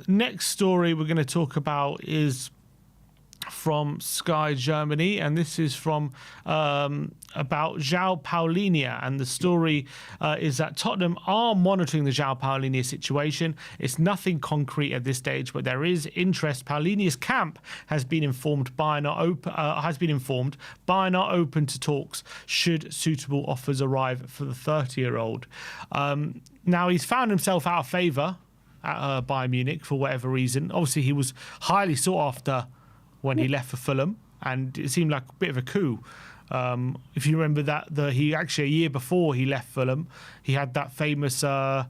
Next story we're going to talk about is from Sky Germany, and this is from about João Palhinha, and the story is that Tottenham are monitoring the João Palhinha situation. It's nothing concrete at this stage, but there is interest. Palhinha's camp has been informed Bayern are open to talks should suitable offers arrive for the 30-year-old. Now he's found himself out of favour at Bayern Munich for whatever reason. Obviously, he was highly sought after when he left for Fulham, and it seemed like a bit of a coup. If you remember that, he actually a year before he left Fulham, he had that famous, I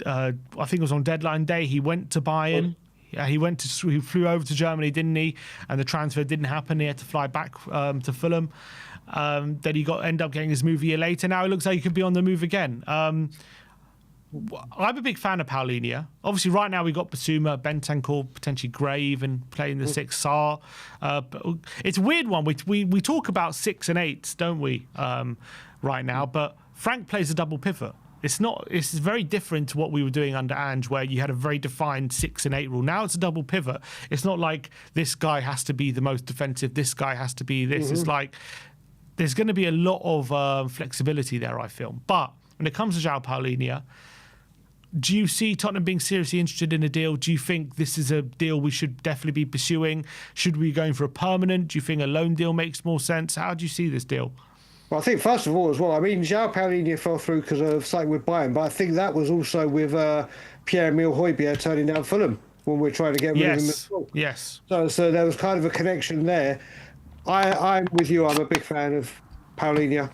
think it was on deadline day, he went to Bayern. He flew over to Germany, didn't he? And the transfer didn't happen. He had to fly back to Fulham. Then he ended up getting his move a year later. Now it looks like he could be on the move again. I'm a big fan of Palhinha. Obviously, right now we've got Basuma, Bentancur, potentially Gray even playing the 6 Sarr. It's a weird one. We talk about 6 and 8s, don't we, right now? But Frank plays a double pivot. It's very different to what we were doing under Ange, where you had a very defined 6 and 8 rule. Now it's a double pivot. It's not like this guy has to be the most defensive, this guy has to be this. It's like there's going to be a lot of flexibility there, I feel. But when it comes to João Palhinha, do you see Tottenham being seriously interested in a deal? Do you think this is a deal we should definitely be pursuing? Should we be going for a permanent? Do you think a loan deal makes more sense? How do you see this deal? Well, I think first of all as well, I mean, João Palhinha fell through because of something with Bayern, but I think that was also with Pierre-Emile Højbjerg turning down Fulham when we're trying to get rid of him as well. Yes. So there was kind of a connection there. I'm with you. I'm a big fan of Palhinha.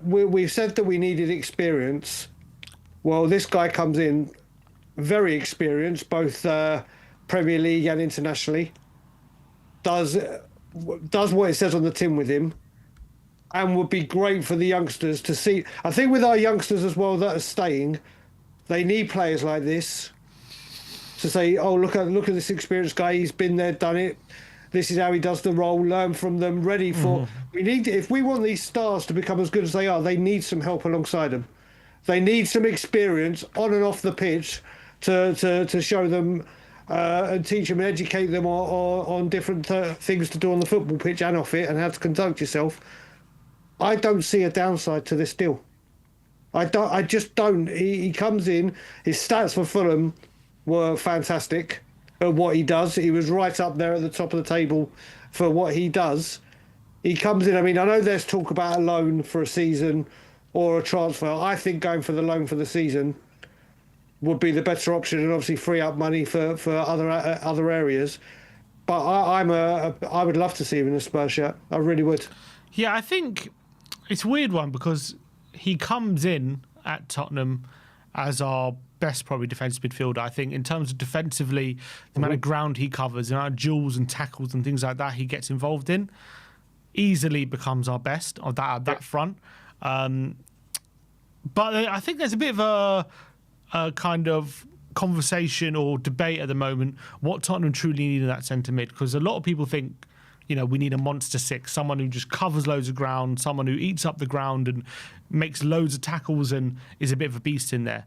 We've said that we needed experience. Well, this guy comes in very experienced, both Premier League and internationally. Does what it says on the tin with him, and would be great for the youngsters to see. I think with our youngsters as well that are staying, they need players like this to say, "Oh, look at this experienced guy. He's been there, done it. This is how he does the role. Learn from them. Ready for." We need if we want these stars to become as good as they are, they need some help alongside them. They need some experience on and off the pitch to show them and teach them and educate them on different things to do on the football pitch and off it and how to conduct yourself. I don't see a downside to this deal. I just don't. He comes in, his stats for Fulham were fantastic at what he does. He was right up there at the top of the table for what he does. He comes in, I mean, I know there's talk about a loan for a season or a transfer. I think going for the loan for the season would be the better option and obviously free up money for other areas. But I would love to see him in a Spurs shirt. I really would. Yeah, I think it's a weird one because he comes in at Tottenham as our best probably defensive midfielder. I think in terms of defensively, the amount of ground he covers, the amount of duels and tackles and things like that he gets involved in, easily becomes our best on that front. But I think there's a bit of a kind of conversation or debate at the moment what Tottenham truly need in that centre mid, because a lot of people think, we need a monster 6, someone who just covers loads of ground, someone who eats up the ground and makes loads of tackles and is a bit of a beast in there.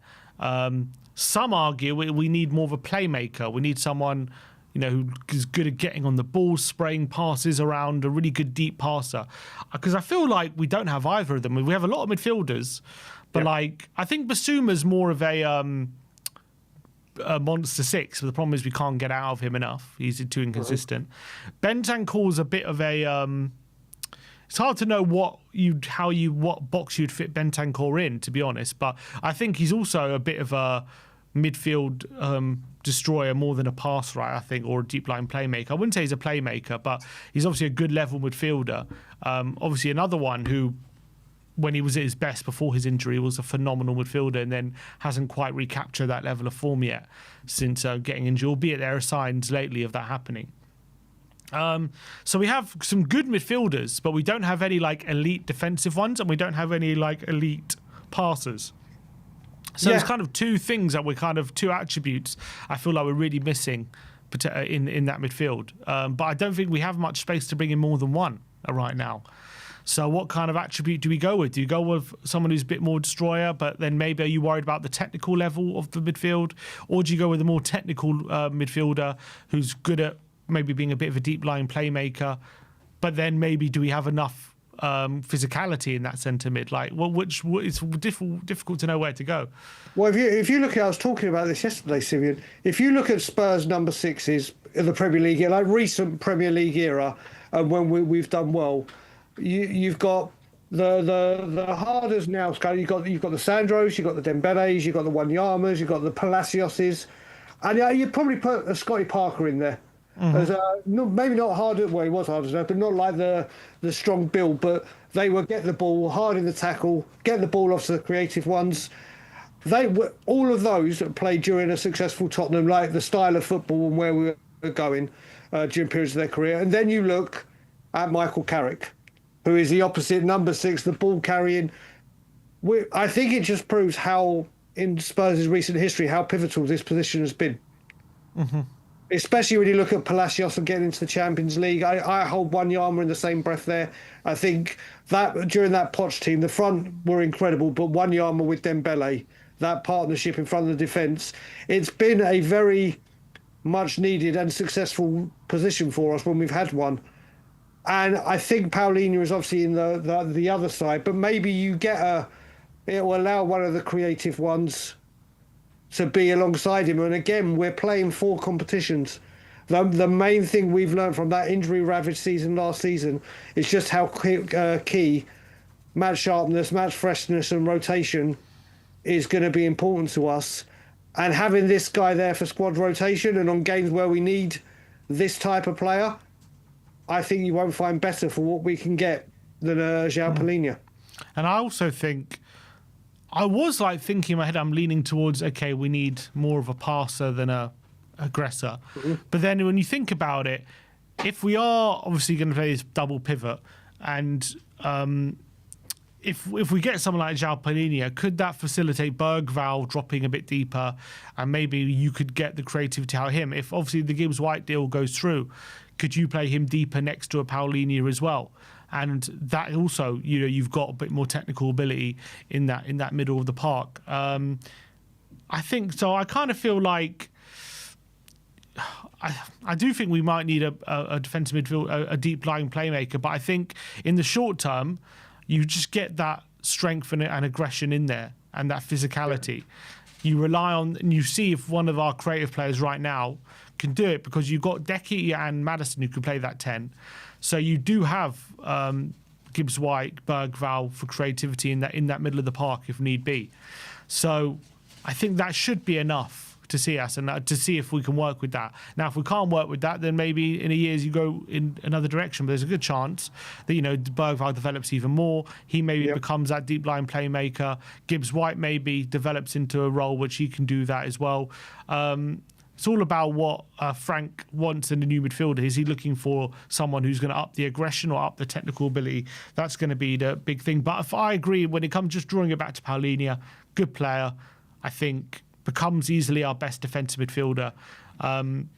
Some argue we need more of a playmaker. We need someone who is good at getting on the ball, spraying passes around, a really good deep passer. Because I feel like we don't have either of them. We have a lot of midfielders, but I think Basuma's more of a monster 6. But the problem is we can't get out of him enough. He's too inconsistent. Bentancur's a bit of a. It's hard to know what box you'd fit Bentancur in, to be honest. But I think he's also a bit of a midfield destroyer more than a pass right, I think, or a deep line playmaker. I wouldn't say he's a playmaker, but he's obviously a good level midfielder. Obviously another one who, when he was at his best before his injury, was a phenomenal midfielder and then hasn't quite recaptured that level of form yet since getting injured, albeit there are signs lately of that happening. So we have some good midfielders, but we don't have any elite defensive ones, and we don't have any elite passers. So there's kind of two attributes I feel like we're really missing in that midfield. But I don't think we have much space to bring in more than one right now. So what kind of attribute do we go with? Do you go with someone who's a bit more destroyer, but then maybe are you worried about the technical level of the midfield? Or do you go with a more technical midfielder who's good at maybe being a bit of a deep-lying playmaker, but then maybe do we have enough physicality in that centre mid? Like, it's difficult to know where to go. Well, if you look at, I was talking about this yesterday, Simeon. If you look at Spurs number sixes in the Premier League, like recent Premier League era, and when we've done well, you've got the harders now. You've got the Sandros, you've got the Dembeles, you've got the Wanyamas, you've got the Palacioses, and you'd probably put a Scotty Parker in there. As maybe not hard, well, he was hard as well, but not like the strong build. But they would get the ball hard in the tackle, get the ball off to the creative ones. They were all of those that played during a successful Tottenham, like the style of football and where we were going during periods of their career. And then you look at Michael Carrick, who is the opposite, number 6, the ball carrying. I think it just proves how, in Spurs' recent history, how pivotal this position has been. Especially when you look at Palacios and getting into the Champions League. I hold Wanyama in the same breath there. I think that during that Poch team, the front were incredible, but Wanyama with Dembele, that partnership in front of the defence, it's been a very much needed and successful position for us when we've had one. And I think Palhinha is obviously in the other side, but maybe you get it will allow one of the creative ones to be alongside him. And again, we're playing 4 competitions. The main thing we've learned from that injury-ravaged season last season is just how key match sharpness, match freshness and rotation is going to be important to us. And having this guy there for squad rotation and on games where we need this type of player, I think you won't find better for what we can get than João Palhinha. And I also think, I was like thinking in my head, I'm leaning towards, okay, we need more of a passer than a aggressor. But then when you think about it, if we are obviously going to play this double pivot, and if we get someone like João Palhinha, could that facilitate Bergvall dropping a bit deeper, and maybe you could get the creativity out of him? If obviously the Gibbs-White deal goes through, could you play him deeper next to a Palhinha as well? And that also, you've got a bit more technical ability in that middle of the park. I think so. I kind of feel like I do think we might need a defensive midfield, a deep lying playmaker. But I think in the short term, you just get that strength and aggression in there and that physicality. You rely on, and you see if one of our creative players right now can do it, because you've got Decky and Maddison who can play that 10. So you do have Gibbs-White, Bergvall for creativity in that middle of the park if need be. So I think that should be enough to see us and to see if we can work with that. Now, if we can't work with that, then maybe in a year you go in another direction. But there's a good chance that Bergvall develops even more. He maybe becomes that deep line playmaker. Gibbs-White maybe develops into a role which he can do that as well. It's all about what Frank wants in a new midfielder. Is he looking for someone who's going to up the aggression or up the technical ability? That's going to be the big thing. But if I agree, when it comes just drawing it back to Palhinha, good player, I think becomes easily our best defensive midfielder. And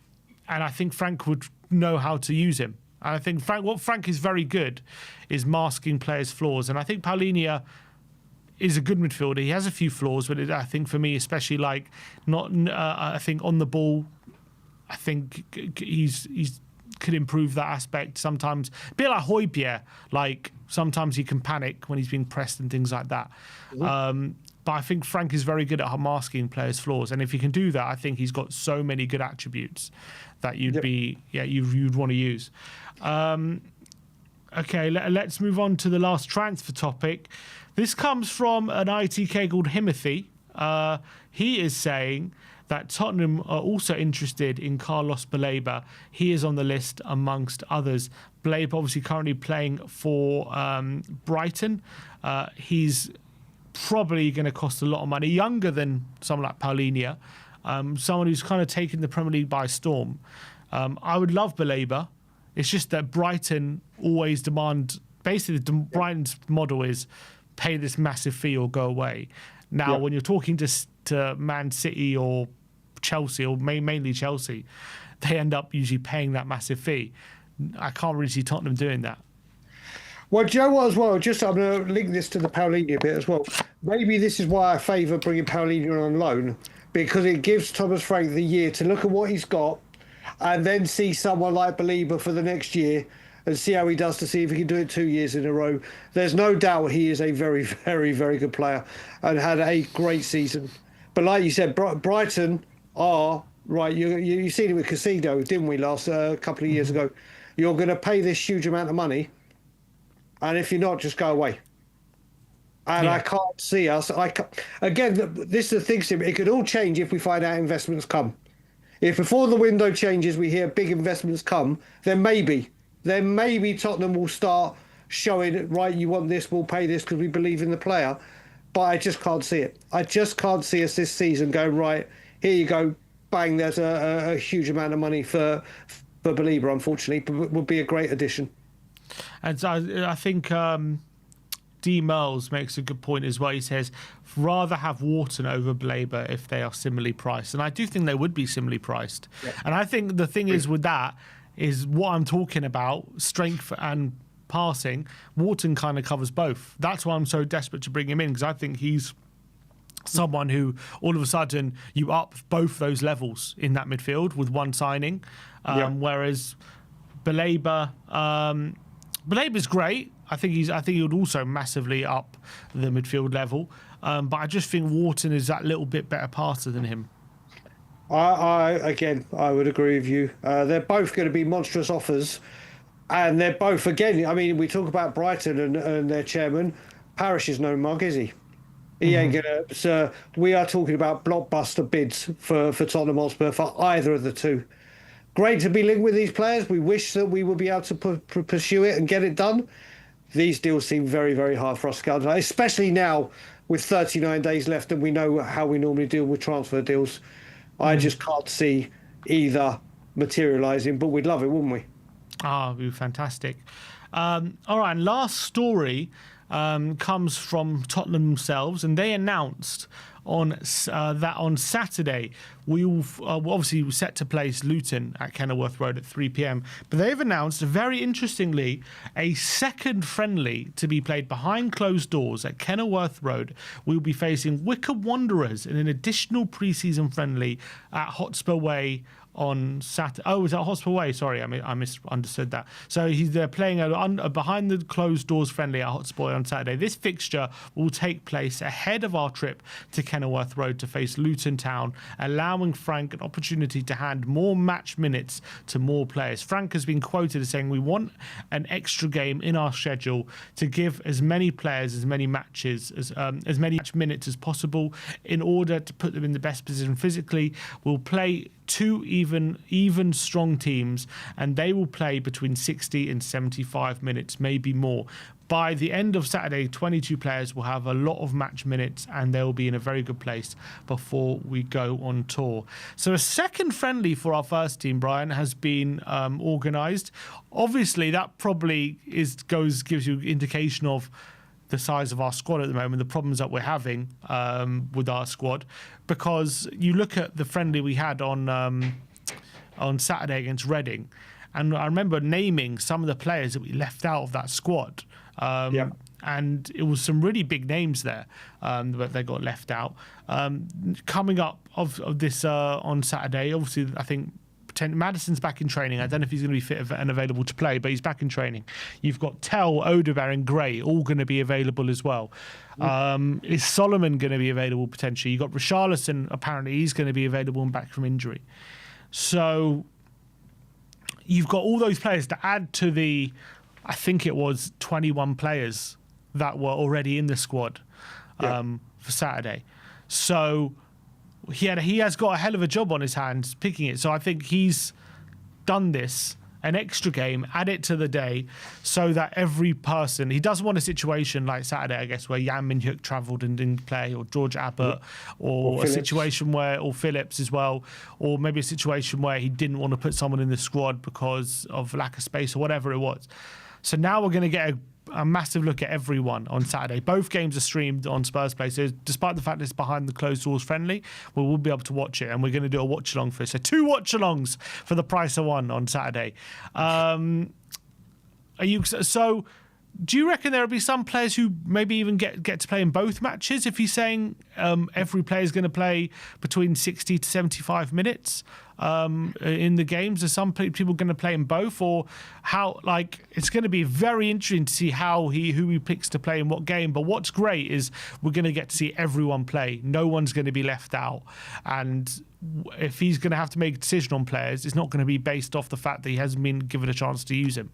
I think Frank would know how to use him. And I think what Frank is very good is masking players' flaws. And I think Palhinha is a good midfielder. He has a few flaws, but I think for me, especially I think on the ball, I think he's could improve that aspect sometimes. A bit like Højbjerg, like sometimes he can panic when he's being pressed and things like that. But I think Frank is very good at masking players' flaws, and if he can do that, I think he's got so many good attributes that you'd want to use. Okay, let's move on to the last transfer topic. This comes from an ITK called Himothy. He is saying that Tottenham are also interested in Carlos Baleba. He is on the list amongst others. Baleba obviously currently playing for Brighton. He's probably going to cost a lot of money. Younger than someone like Palhinha. Someone who's kind of taken the Premier League by storm. I would love Baleba. It's just that Brighton always demand... Basically, Brighton's model is pay this massive fee or go away. Now, when you're talking to Man City or Chelsea, or mainly Chelsea, they end up usually paying that massive fee. I can't really see Tottenham doing that. Well, do you know what as well? Just I'm going to link this to the Palhinha bit as well. Maybe this is why I favour bringing Palhinha on loan, because it gives Thomas Frank the year to look at what he's got and then see someone like Baleba for the next year and see how he does, to see if he can do it 2 years in a row. There's no doubt he is a very, very, very good player and had a great season. But like you said, Brighton are, right, you seen it with Casino, didn't we, last couple of years ago? You're going to pay this huge amount of money, and if you're not, just go away. And I can't see us. Again, this is the thing, Sim. It could all change if we find out investments come. If before the window changes, we hear big investments come, then maybe Tottenham will start showing, right, you want this, we'll pay this because we believe in the player. But I just can't see it. I just can't see us this season going, right, here you go, bang, there's a huge amount of money for Baleba, unfortunately, but would be a great addition. And so I think D. Merles makes a good point as well. He says, rather have Wharton over Baleba if they are similarly priced. And I do think they would be similarly priced. Yeah. And I think the thing is with that is what I'm talking about, strength and passing. Wharton kind of covers both. That's why I'm so desperate to bring him in, because I think he's someone who all of a sudden you up both those levels in that midfield with one signing. Whereas Baleba's great. I think he would also massively up the midfield level. But I just think Wharton is that little bit better passer than him. I would agree with you. They're both going to be monstrous offers. And they're both, again, I mean, we talk about Brighton and their chairman. Parish is no mug, is he? He ain't going to. So we are talking about blockbuster bids for Tottenham Hotspur for either of the two. Great to be linked with these players. We wish that we would be able to pursue it and get it done. These deals seem very, very hard for us to get, especially now with 39 days left and we know how we normally deal with transfer deals. I just can't see either materialising, but we'd love it, wouldn't we? It'd be fantastic. All right, and last story comes from Tottenham themselves, and they announced that on Saturday we will obviously set to place Luton at Kenilworth Road at 3 p.m. But they've announced, very interestingly, a second friendly to be played behind closed doors at Kenilworth Road. We'll be facing Wycombe Wanderers in an additional pre-season friendly at Hotspur Way on Saturday. Oh, was that Hotspur Way? Sorry, I misunderstood that. So they're playing a behind the closed doors friendly at Hotspur Way on Saturday. This fixture will take place ahead of our trip to Kenilworth Road to face Luton Town, allowing Frank an opportunity to hand more match minutes to more players. Frank has been quoted as saying, "We want an extra game in our schedule to give as many players as many matches as many match minutes as possible in order to put them in the best position physically. We'll play two even strong teams, and they will play between 60 and 75 minutes, maybe more. By the end of Saturday, 22 players will have a lot of match minutes, and they'll be in a very good place before we go on tour." So a second friendly for our first team, Brian, has been organised. Obviously, that probably gives you indication of the size of our squad at the moment, the problems that we're having with our squad, because you look at the friendly we had on Saturday against Reading, and I remember naming some of the players that we left out of that squad, and it was some really big names there that they got left out. Coming up of this on Saturday, obviously I think Maddison's back in training. I don't know if he's going to be fit and available to play, but he's back in training. You've got Tell, Odegaard and Gray all going to be available as well. Is Solomon going to be available potentially? You've got Richarlison, apparently he's going to be available and back from injury. So you've got all those players to add to the, I think it was 21 players that were already in the squad for Saturday. So he has got a hell of a job on his hands picking it. So I think he's done this, an extra game, add it to the day, so that every person, he doesn't want a situation like Saturday, I guess, where Jan Minhyuk travelled and didn't play, or George Abbott, or a situation where, or Phillips as well, or maybe a situation where he didn't want to put someone in the squad because of lack of space or whatever it was. So now we're going to get a massive look at everyone on Saturday. Both games are streamed on Spurs Play, so despite the fact it's behind the closed doors friendly, we will be able to watch it, and we're going to do a watch along for it. So 2 watch alongs for the price of 1 on Saturday. Do you reckon there will be some players who maybe even get to play in both matches if he's saying every player is going to play between 60 to 75 minutes in the games? Are some people going to play in both, or how? Like, it's going to be very interesting to see who he picks to play in what game. But what's great is we're going to get to see everyone play. No one's going to be left out, and if he's going to have to make a decision on players, it's not going to be based off the fact that he hasn't been given a chance to use him.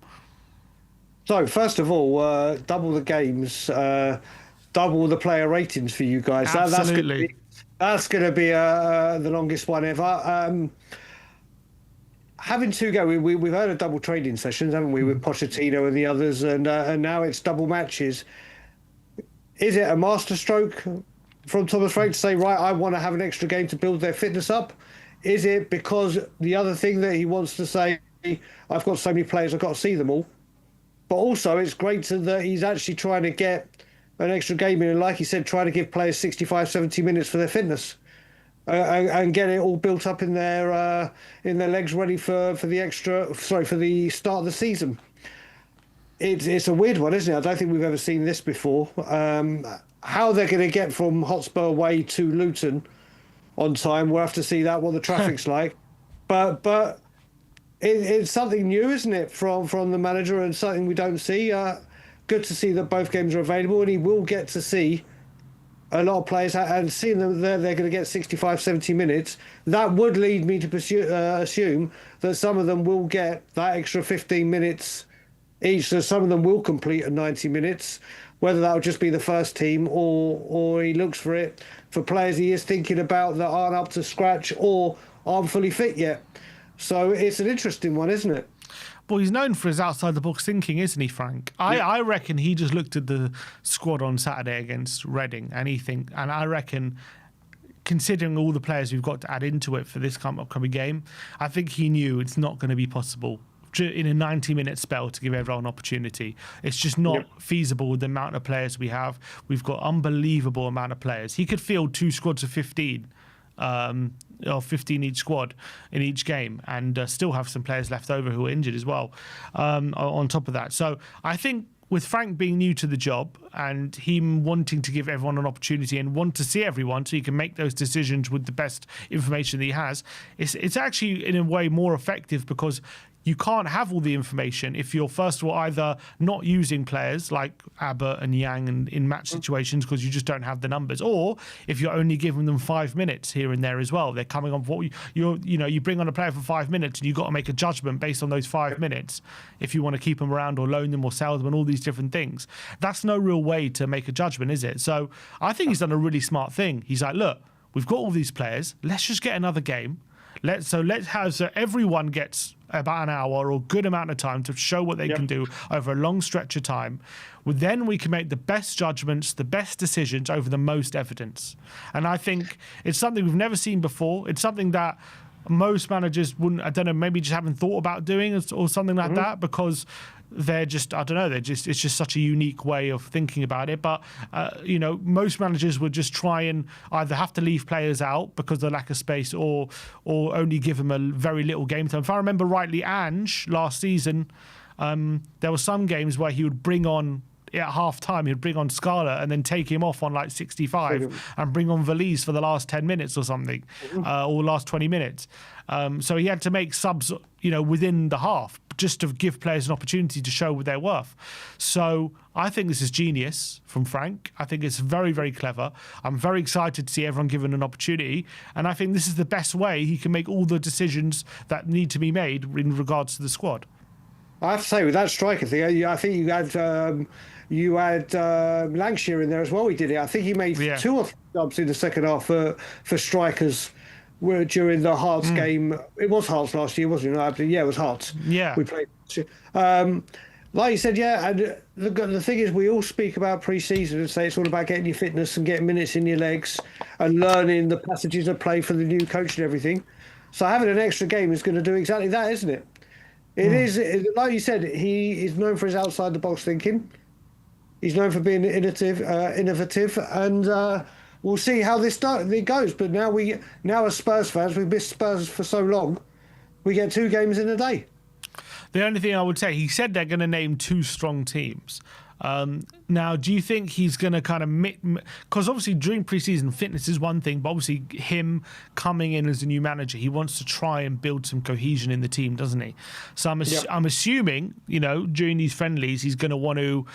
So, first of all, double the games, double the player ratings for you guys. Absolutely. That's going to be the longest one ever. Having two go, we've had a double training sessions, haven't we, with Pochettino and the others, and now it's double matches. Is it a masterstroke from Thomas Frank to say, right, I want to have an extra game to build their fitness up? Is it because the other thing that he wants to say, I've got so many players, I've got to see them all? But also, it's great that he's actually trying to get an extra game in, and like he said, trying to give players 65, 70 minutes for their fitness and get it all built up in their legs, ready for the start of the season. It's a weird one, isn't it? I don't think we've ever seen this before. How they're going to get from Hotspur away to Luton on time, we'll have to see what the traffic's like. But it's something new, isn't it, from the manager, and something we don't see. Good to see that both games are available, and he will get to see a lot of players, and seeing them there, they're going to get 65, 70 minutes. That would lead me to assume that some of them will get that extra 15 minutes each, so some of them will complete at 90 minutes, whether that will just be the first team or he looks for it for players he is thinking about that aren't up to scratch or aren't fully fit yet. So it's an interesting one, isn't it? Well, he's known for his outside-the-box thinking, isn't he, Frank? Yeah. I reckon he just looked at the squad on Saturday against Reading, and I reckon, considering all the players we've got to add into it for this upcoming game, I think he knew it's not going to be possible in a 90-minute spell to give everyone an opportunity. It's just not feasible with the amount of players we have. We've got unbelievable amount of players. He could field two squads of 15. Or 15 each squad in each game, and still have some players left over who are injured as well on top of that. So I think with Frank being new to the job and him wanting to give everyone an opportunity and want to see everyone so he can make those decisions with the best information that he has, it's actually in a way more effective, because you can't have all the information if you're, first of all, either not using players like Abbott and Yang in match situations because you just don't have the numbers, or if you're only giving them 5 minutes here and there as well. They're coming on what you bring on a player for 5 minutes and you've got to make a judgment based on those 5 minutes if you want to keep them around or loan them or sell them and all these different things. That's no real way to make a judgment, is it? So I think he's done a really smart thing. He's like, look, we've got all these players. Let's just get another game. So everyone gets about an hour or good amount of time to show what they can do over a long stretch of time. Then we can make the best judgments, the best decisions over the most evidence. And I think it's something we've never seen before. It's something that most managers wouldn't, I don't know, maybe just haven't thought about doing or something like that, because they're just, I don't know, it's just such a unique way of thinking about it. But, most managers would just try and either have to leave players out because of the lack of space or only give them a very little game time. If I remember rightly, Ange last season, there were some games where he would bring on, at half time, he'd bring on Scala and then take him off on like 65 and bring on Valise for the last 10 minutes or something, or last 20 minutes. So he had to make subs, within the half, just to give players an opportunity to show their worth. So I think this is genius from Frank. I think it's very, very clever. I'm very excited to see everyone given an opportunity. And I think this is the best way he can make all the decisions that need to be made in regards to the squad. I have to say, with that striker thing, I think you had Lancashire in there as well. He did it. I think he made 2 or 3 subs in the second half for strikers during the Hearts game. It was Hearts last year, wasn't it? Yeah, it was Hearts. Yeah. We played. Like you said, and the thing is, we all speak about pre-season and say it's all about getting your fitness and getting minutes in your legs and learning the passages of play for the new coach and everything. So having an extra game is going to do exactly that, isn't it? It is, like you said, he is known for his outside-the-box thinking. He's known for being innovative, and we'll see how it goes. But now as Spurs fans, we've missed Spurs for so long, we get 2 games in a day. The only thing I would say, he said they're going to name 2 strong teams. Now, do you think he's going to kind of... Because obviously during pre-season, fitness is one thing, but obviously him coming in as a new manager, he wants to try and build some cohesion in the team, doesn't he? So I'm assuming, during these friendlies, he's going to want to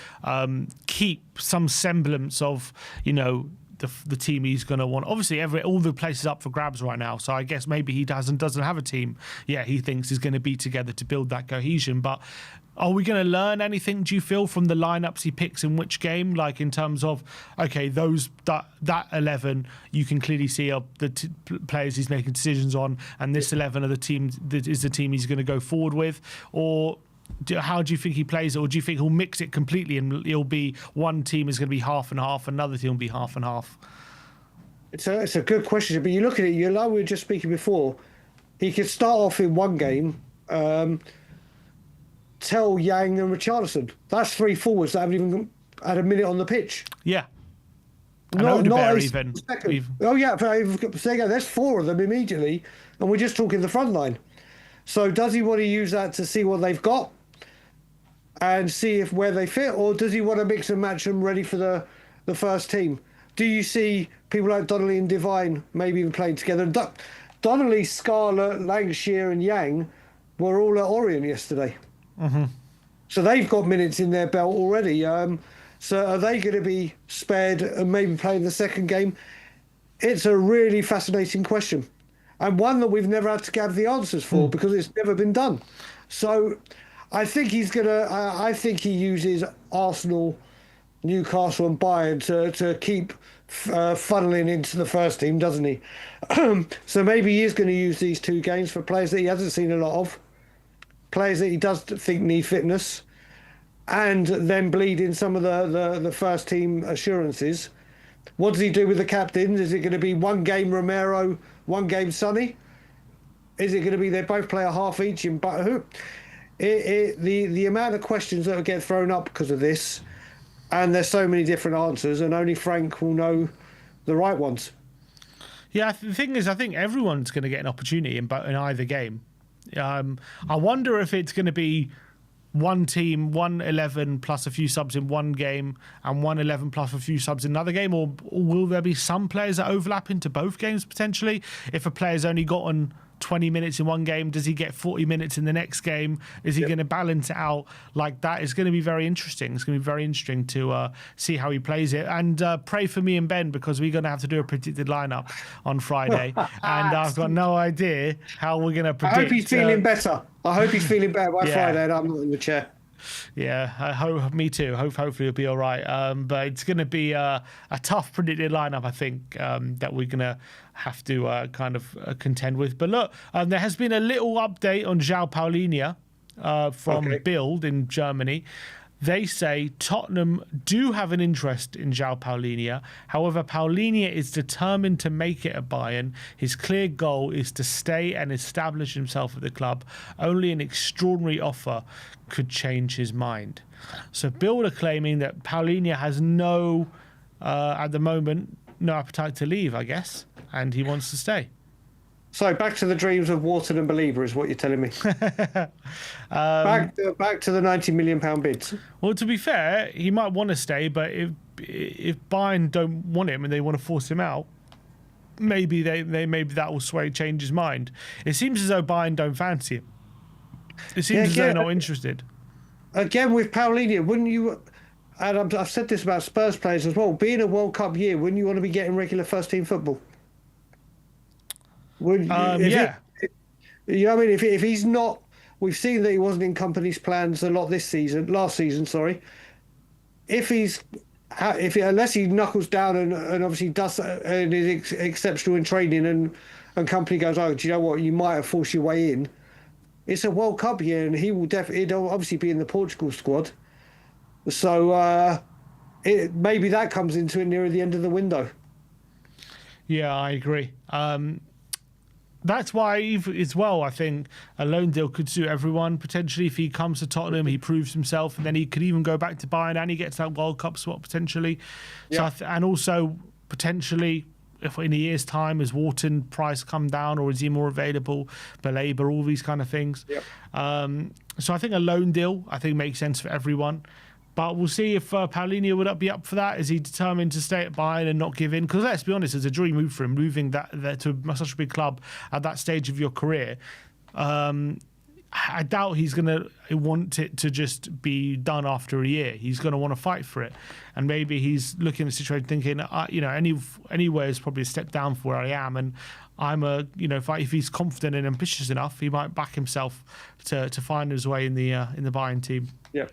keep some semblance of, the team he's going to want. Obviously, all the places up for grabs right now. So I guess maybe he doesn't have a team. Yeah, he thinks is going to be together to build that cohesion. But are we going to learn anything, do you feel, from the lineups he picks in which game? Like in terms of, okay, that 11, you can clearly see are the players he's making decisions on, and this 11 are the team that is the team he's going to go forward with, or how do you think he plays it, or do you think he'll mix it completely and it'll be one team is going to be half and half, another team will be half and half? It's a good question, but you look at it, like we were just speaking before, he could start off in one game, tell Yang and Richarlison. That's three forwards that haven't even had a minute on the pitch. Yeah. Not even. Oh, yeah, there's four of them immediately, and we're just talking the front line. So does he want to use that to see what they've got and see where they fit, or does he want to mix and match them ready for the first team? Do you see people like Donnelly and Devine maybe even playing together? Donnelly, Scarlett, Lancashire and Yang were all at Orient yesterday. Mm-hmm. So they've got minutes in their belt already. So are they going to be spared and maybe playing the second game? It's a really fascinating question, and one that we've never had to gather the answers for because it's never been done. So I think he's going to... I think he uses Arsenal, Newcastle and Bayern to keep funneling into the first team, doesn't he? So maybe he is going to use these two games for players that he hasn't seen a lot of, players that he does think need fitness, and then bleed in some of the first team assurances. What does he do with the captains? Is it going to be one game Romero, one game Sonny? Is it going to be they both play a half each in who? The amount of questions that will get thrown up because of this, and there's so many different answers, and only Frank will know the right ones. Yeah, the thing is, I think everyone's going to get an opportunity in either game. I wonder if it's going to be one team, 1-11 plus a few subs in one game, and 1-11 plus a few subs in another game, or will there be some players that overlap into both games potentially? If a player's only gotten 20 minutes in one game, does he get 40 minutes in the next game? Is he going to balance it out like that? It's going to be very interesting. It's going to be very interesting to see how he plays it. And pray for me and Ben, because we're going to have to do a predicted lineup on Friday. And I've got no idea how we're going to predict. I hope he's feeling better. I hope he's feeling better by Friday and I'm not in the chair. Yeah, I hope. Me too. Hopefully it'll be all right. But it's going to be a tough predicted lineup, I think, that we're going to have to kind of contend with. But look, there has been a little update on João Palhinha from Bild in Germany. They say Tottenham do have an interest in João Palhinha. However, Palhinha is determined to make it at Bayern. His clear goal is to stay and establish himself at the club. Only an extraordinary offer could change his mind. So Bild are claiming that Palhinha has at the moment, no appetite to leave, I guess, and he wants to stay. So back to the dreams of Wharton and Baleba is what you're telling me. Back to the £90 million bids. Well, to be fair, he might want to stay, but if Bayern don't want him and they want to force him out, maybe maybe that will change his mind. It seems as though Bayern don't fancy him. It seems as though they're not interested. Again, with Palhinha, wouldn't you? And I've said this about Spurs players as well. Being a World Cup year, wouldn't you want to be getting regular first team football? Would yeah. You know what I mean? If he's not, we've seen that he wasn't in company's plans a lot last season, sorry. Unless he knuckles down and obviously does and is exceptional in training and company goes, oh, do you know what? You might have forced your way in. It's a World Cup year, and he'll obviously be in the Portugal squad. So maybe that comes into it nearer the end of the window. Yeah, I agree. That's why, as well, I think a loan deal could suit everyone. Potentially, if he comes to Tottenham, he proves himself, and then he could even go back to Bayern and he gets that World Cup spot potentially. Yeah. So and also, potentially, if in a year's time, has Wharton price come down or is he more available? Baleba, all these kind of things. Yep. So I think a loan deal, makes sense for everyone. But we'll see if Palhinha would be up for that. Is he determined to stay at Bayern and not give in? Because let's be honest, it's a dream move for him, moving that to such a big club at that stage of your career. I doubt he's going to want it to just be done after a year. He's going to want to fight for it. And maybe he's looking at the situation thinking, anywhere is probably a step down for where I am. And if he's confident and ambitious enough, he might back himself to find his way in the Bayern team. Yeah.